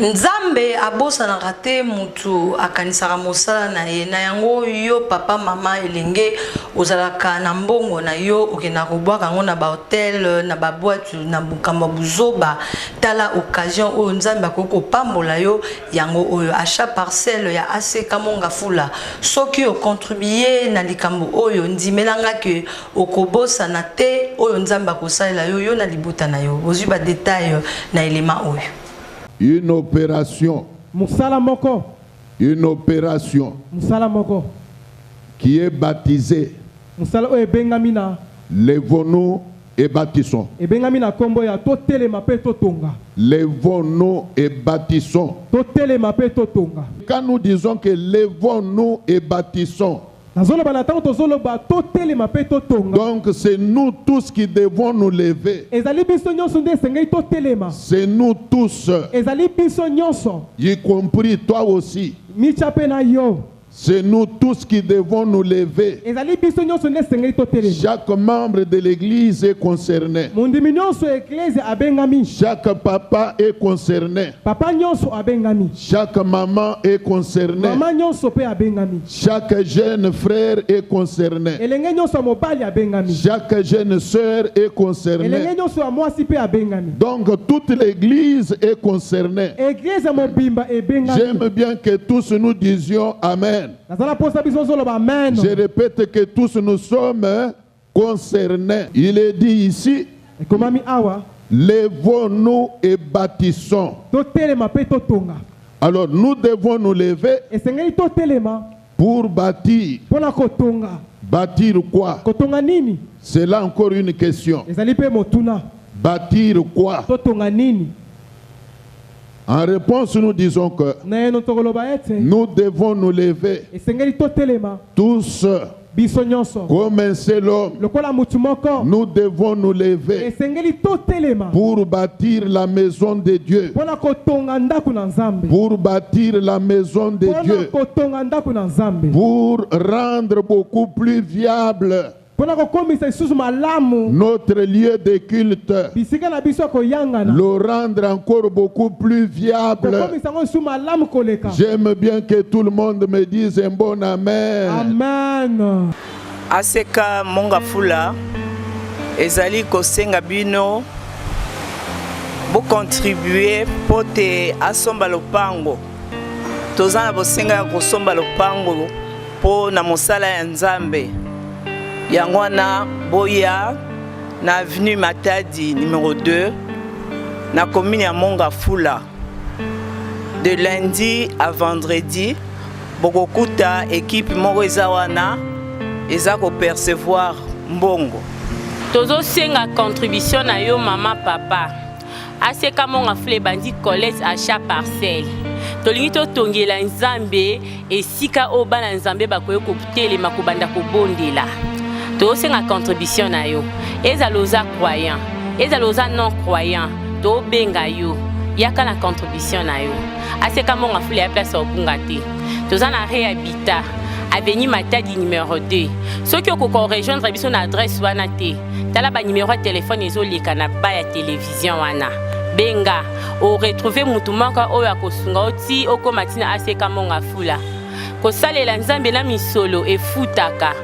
Nzambe abosa na rate mutu akanisaka mosala na ye na yango yo papa mama elenge ozalaka na mbongo na yo okena kobwaka ngo na ba hotel na ba boîte na bukamba buzoba tala occasion oyo Nzambe akoko pambola yo yango oyo achat parcelle ya ACK Mongafula soki o contribuer na likambo oyo ndimelanga ke okobosa na te oyo Nzambe akosalela yo yo na libuta na yo ozwi ba détail na élément oyo. Une opération. Une opération. Qui est baptisée. Lèvons-nous et bâtissons. Lèvons-nous et bâtissons. Quand nous disons que lèvons-nous et bâtissons, donc c'est nous tous qui devons nous lever. C'est nous tous, y compris toi aussi. C'est nous tous qui devons nous lever. Chaque membre de l'église est concerné. Chaque papa est concerné. Chaque maman est concernée. Chaque jeune frère est concerné. Chaque jeune sœur est concernée. Donc toute l'église est concernée. J'aime bien que tous nous disions Amen. Je répète que tous nous sommes concernés. Il est dit ici, lèvons-nous et bâtissons. Alors nous devons nous lever pour bâtir. Bâtir quoi? C'est là encore une question. Bâtir quoi? En réponse, nous disons que nous devons nous lever tous comme un seul homme. Nous devons nous lever pour bâtir la maison de Dieu. Pour bâtir la maison de Dieu. Pour rendre beaucoup plus viable notre lieu de culte, le rendre encore beaucoup plus viable. J'aime bien que tout le monde me dise un bon Amen. Amen. ACK Mongafula, ezali kosenga bino, bo contribuer pour te asomba lopango. Tozana bosenga kosomba lopango po na mosala ya Nzambe. Yangwana Boya na avenue Matadi numéro 2 na commune ya Mongafula. De lundi à vendredi bokokuta équipe moko ezawana eza ko percevoir mbongo. Tozo senga contribution na yo mama papa. ACK Mongafula bandi collège achat parcelle. Tolingi to tongela Nzambe esika obana Nzambe bakoyo ko telema ko banda ko bondela. To senga contribution na yo. Ezaloza croyant, ezaloza non croyant, to benga yo. Yaka na contribution na yo. ACK Mongafula ya place obunga te. Toza na réhabita avenue Matadi numéro 2. Ceux qui ont rejoindre biso na adresse wana te. Tala ba numéro de téléphone ezolika na ba ya télévision wana. Benga o retrouver mutu moko oyo akosunga oti okomatina ACK Mongafula. Ko salela Nzambe na misolo efutaka.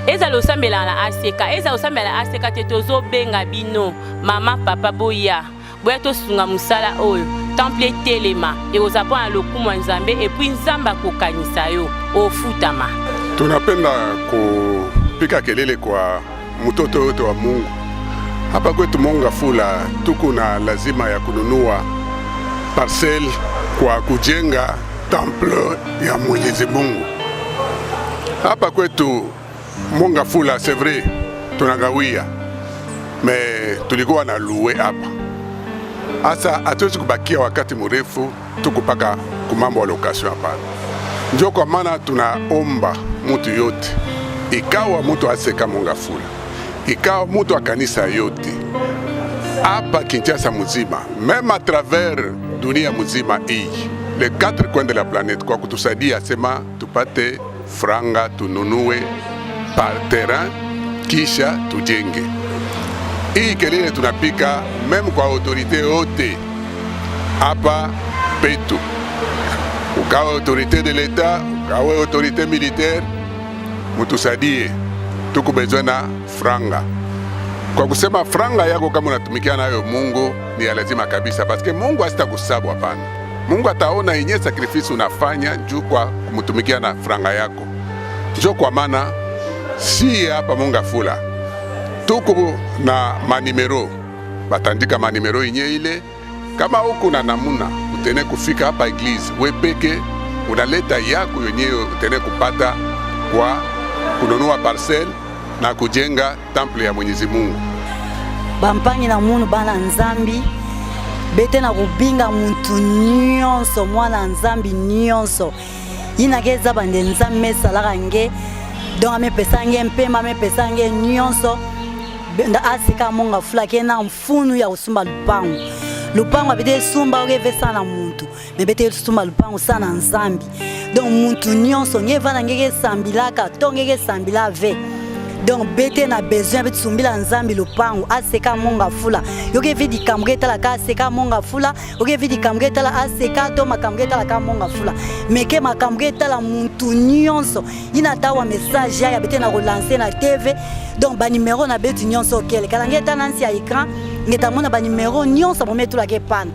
Eza lo sambela na ACK, eza lo sambela ACK te tozo benga bino mama papa boya. Boya to sunga musala oyo temple telema e ozapona lokumu Nzambe et puis Nzamba kokanisa yo ofutama. Tunapenda kupika kelele kwa mtoto wote wa Mungu. Hapa kwetu Mongafula tuko na lazima ya kununua parcelle kwa kujenga temple ya Mwenyezi Mungu. Hapa kwetu Mongafula c'est vrai tunagawia mais tulikuwa na louer hapa. Asa hatuwezi kubakia wakati mrefu tukupaka kumambo wa location hapa. Ndio kwa maana tunaomba mtu yote, ikawa mtu ACK Mongafula, ikawa mtu wa kanisa yote hapa Kinshasa mzima, même à travers dunia mzima hii, les 4 coins de la planète, kwa kutusaidia sema tupate franga tununue par terrain kisha tujenge. Hii kelele tunapika même kwa autorité yote hapa petu. Ukawa autorité de l'État, ukawa autorité militaire, mutusadie. Tuko besoin na franga. Kwa kusema franga yako kama unatumikia nayo Mungu ni ya lazima kabisa, parce Mungu hasitakusabu hapana. Mungu ataona yenye sacrifice unafanya juu kwa kumtumikia na franga yako. Ndio kwa maana si hapa Mongafula tuko na manimero, batandika manimero yenye ile. Kama huko na namuna utene kufika hapa eglise, we peke unaleta yako yenyewe utene kupata kwa kununua parcel na kujenga temple ya Mwenyezi Mungu. Bampangi na munu bana nzambi bete na kubinga muntu nyonso mwana nzambi nyonso inakeza bande nzambi mesalaka nge donc amepesange mpema amepesange nyonso nda asika Mongafula kena mfunu ya kusumba lupangu abide sumba okeve sana muntu mebete sumba lupangu sana nzambi donc muntu nyonso ngevana ngeke sambilaka to ngeke sambila ve. Donc bete na besoin de sumbila nzambi lupangu aseka Mongafula yoke vidi kamgeta la ka aseka Mongafula yoke vidi kamgeta la aseka to makamgeta la ka Mongafula meke makamgeta la muntu nyonso ina tawa message ya bete na relancer na TV donc ba numéro na bete nyonso kele kala ngeta nansi ya écran ngeta mona ba numéro nyonso bo metula ke pan.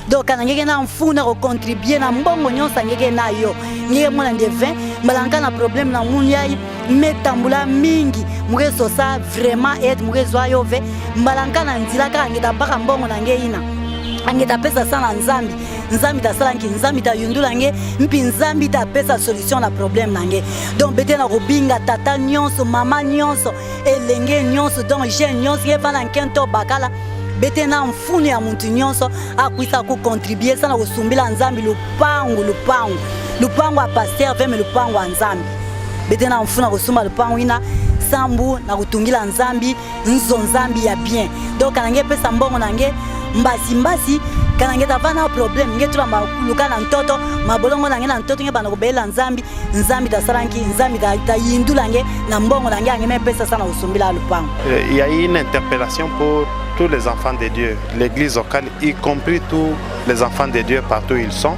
Donc quand ngeke na mfuna ko contribuer na mbongo nyonso ngeke na yo ngeke mona de 20 malanga na problème na munyai metambula mingi murezo sa vraiment aide murezo ayove malanga na ndila ka ngeta baka mbongo na ngeina angeta pesa sana nzambi nzambi ta salanki nzambi ta yundula nge mpi nzambi ta pesa solution na problème na nge. Donc bete na robinga tata nyonso mama nyonso elenge nyonso donc jeune nyonso yevana nkento bakala bete na mfuni ya muntu nyonso akwisa ku contribuer sana kusumbila nzambi lupangu a pasteur veme lupangu a nzambi bete na mfuna kusumba lupangu ina sambu na kutungila nzambi nzo nzambi ya bien. Donc kanange pesa mbongo nange mbasi kanange tavana problem nge tula makuluka na ntoto mabolongo nange na ntoto nge bana kubela nzambi ta salanki nzambi ta yindula nge na mbongo nange ange me pesa sana kusumbila lupangu. Il y a une interpellation pour tous les enfants de Dieu, l'église locale, y compris tous les enfants de Dieu partout où ils sont.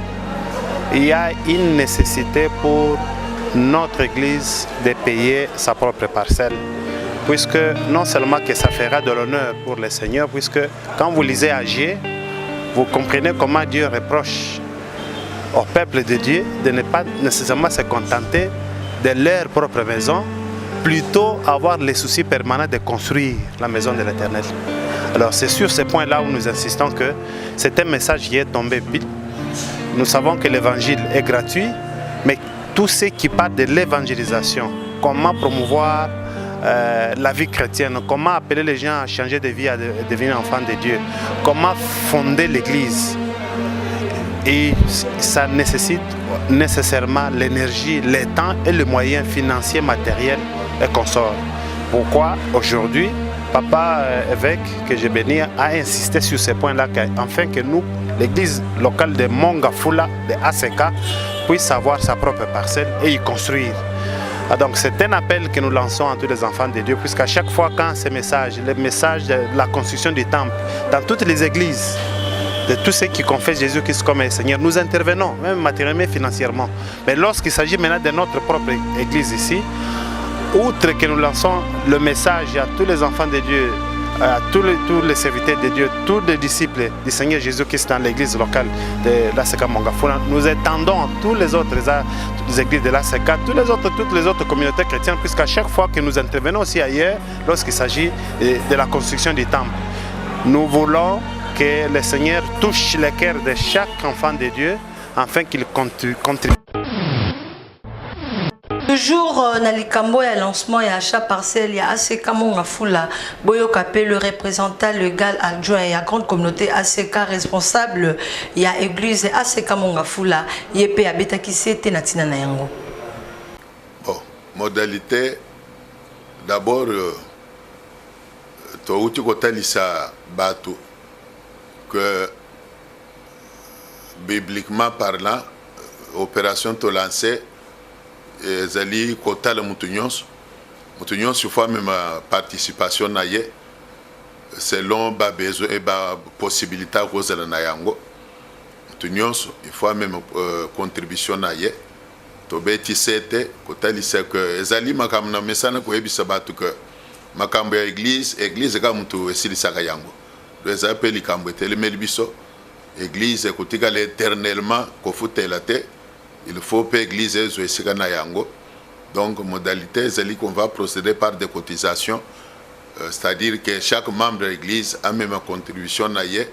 Il y a une nécessité pour notre église de payer sa propre parcelle, puisque non seulement que ça fera de l'honneur pour le Seigneur, puisque quand vous lisez Agé, vous comprenez comment Dieu reproche au peuple de Dieu de ne pas nécessairement se contenter de leur propre maison, plutôt avoir les soucis permanents de construire la maison de l'Éternel. Alors c'est sur ce point-là où nous insistons que c'est un message qui est tombé vite. Nous savons que l'évangile est gratuit, mais tout ce qui parle de l'évangélisation, comment promouvoir la vie chrétienne, comment appeler les gens à changer de vie, à devenir enfants de Dieu, comment fonder l'église. Et ça nécessite nécessairement l'énergie, le temps et les moyens financiers, matériels et consorts. Pourquoi aujourd'hui, Papa évêque que je bénis a insisté sur ce point-là, afin que nous, l'église locale de Mongafula, de ACK, puisse avoir sa propre parcelle et y construire. Donc c'est un appel que nous lançons à tous les enfants de Dieu, puisqu'à chaque fois quand ces messages, les messages de la construction du temple, dans toutes les églises, de tous ceux qui confessent Jésus-Christ comme le Seigneur, nous intervenons, même matériellement, financièrement. Mais lorsqu'il s'agit maintenant de notre propre église ici, outre que nous lançons le message à tous les enfants de Dieu, à tous les serviteurs de Dieu, tous les disciples du Seigneur Jésus-Christ dans l'église locale de l'ACK Mongafula, nous étendons à tous les autres églises de l'ACK, toutes les autres communautés chrétiennes, puisqu'à chaque fois que nous intervenons aussi ailleurs, lorsqu'il s'agit de la construction du temple, nous voulons que le Seigneur touche le cœur de chaque enfant de Dieu, afin qu'il contribue. Toujours dans les cambo et lancement et achat parcelle, il y a ACK Mongafula, Boyo Kapé, le représentant légal adjoint, il y a grande communauté ACK responsable, il y a église ACK Mongafula, il y a PA Beta qui s'était natina na yango. Bon, modalité, d'abord, tu as kotalisa bateau, que bibliquement parlant, opération to lancée, ezali kotala mutu nyonso fois même participation na ye selon ba besoin et ba possibilité kozala na yango nyonso il faut même contribution na ye to beti sete ko talisa que ezali makambo na mesana ko yebisa batu que makambo ya église ka mutu esilisaka yango do eza pe likambo etelemeli biso église kotika l'éternellement ko futela te il faut pe église ezo esika na yango. Donc modalité ezali qu'on va procéder par des cotisations, c'est-à-dire que chaque membre de l'église a même une contribution na ye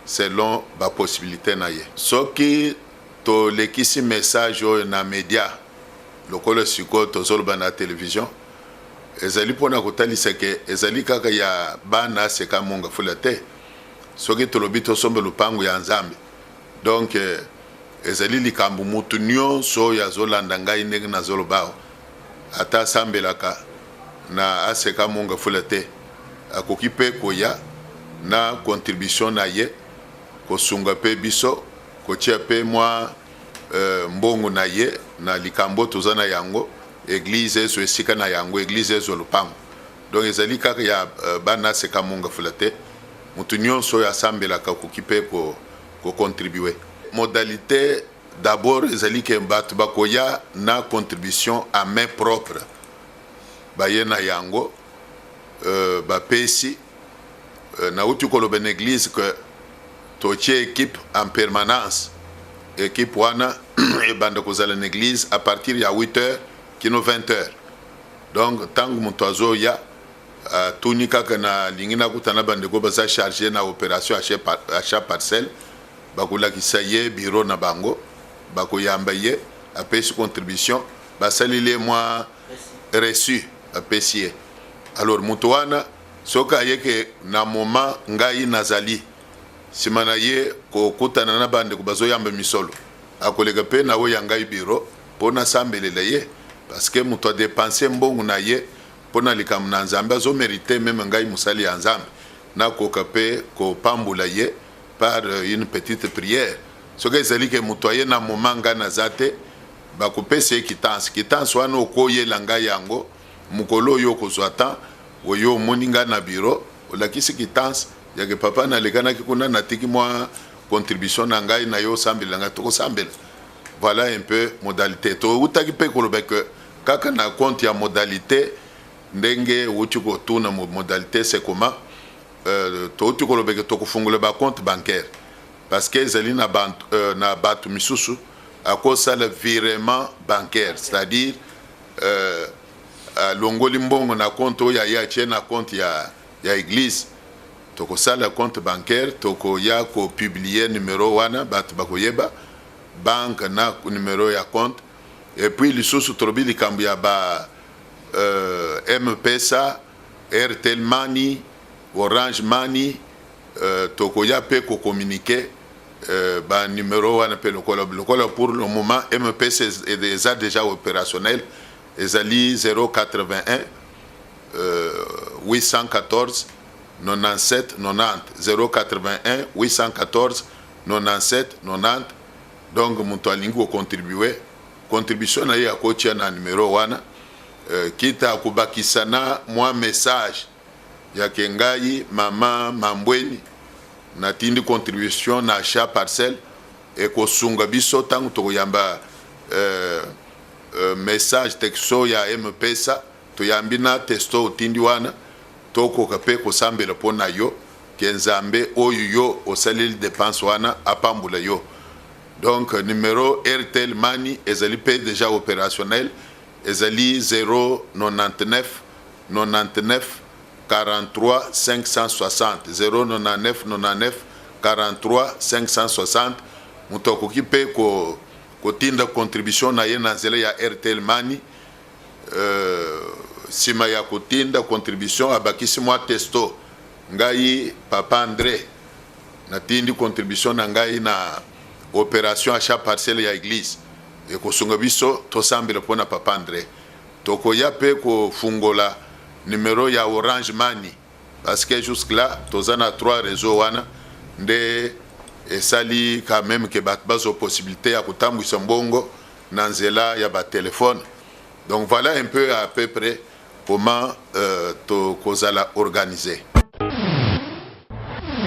selon la possibilité na ye. Ce qui to lekisi message na média lokolo siko to zolba na télévision ezali pona kotalisa ke ezali kaka ya bana seka monga fulate soki to lobito sombe lupango ya nzambe. Donc ezali likambu mutu nyonso ya zolanda ngai ndenge na zolobao ata sambelaka na aseka monga fulate akoki pe koya na contribution na ye kosunga pe biso kotia pe mwa mbongo na ye na likambo toza na yango église ezo esika na yango église ezo lupango. Donc ezali kaka ya bana seka monga fulate mutu nyonso ya sambelaka koki pe ko contribuer. Modalité d'abord ezali ke batu bakoya na contribution à main propre baye na yango bapesi na uti koloba na église que totie équipe en permanence équipe wana ebanda kozala na église à partir ya 8h kino 20h. Donc tangu mutu azoya tuni kaka na lingina kutana bandeko baza chargé na opération achat parcelle bakolakisa ye bureau na bango bakoyamba ye apesi contribution basalile mwa reçu apesi ye. Alors mutu wana soka yeke na moment ngai nazali simana ye kokutana na bandeko bazoyamba misolo akolega pe na oya ngai bureau pona sambelele ye parce que mutu a dépensé mbongo na ye pona likambo na nzambe azo mérité même ngai musali ya nzambe na koka pe ko pambula ye par une petite prière. Ce que c'est que mutoye na moment ngana zate ba kopese quittance wana okoye langa yango mukolo yo kozwata oyo moninga na bureau olakisi quittance ya que papa na lekana kikuna na tiki mwa contribution na ngai na yo sambela nga to sambela. Voilà un peu modalité to utaki pe koloba que kaka na compte ya modalité ndenge uti ko tuna modalité c'est comment to koloba que to kufungula ba compte bancaire parce que ezali na batu misusu akosa le virement bancaire, c'est-à-dire longoli mbongo na compte ya ya na compte ya église toko sala compte bancaire toko ya ko publier numéro wana batu bakoyeba banque na numéro ya compte et puis lisusu trobi likambu ya ba M-Pesa, Airtel Money, Orange Money, toko ya pe ko communiquer ba numéro wana pe lokola pour le moment M-Pesa est déjà opérationnel. Ezali 081 814 97 90 081 814 97 90. Donc mutu alingi contribuer contribution na ya kotia na numéro wana kita kubakisana mwa message ya kengai mama mambweni na tindi contribution na achat parcelle et kosunga biso tangu tokoyamba message texto ya M-Pesa toyambi na testo tindi wana toko kape kosambela pona yo kenzambe oyo yo osaleli dépense wana apambula yo. Donc numéro Airtel Money ezali pe déjà opérationnel ezali 099 99 43 560 099 99 43 560 mutoko kipe ko kotinda contribution na ye na nzela ya Airtel Money sima ya kotinda contribution abakisi mwa testo ngai papa André na tindi contribution na ngai na opération achat parcelle ya église et kosunga biso tosambela pona papa André toko ya pe ko fungola numéro ya Orange Money parce que jusque là tozana 3 réseaux wana nde esali quand même que bazo possibilité ya kutambwisa mbongo na nzela ya ba téléphone. Donc voilà un peu à peu près comment to kozala organisé.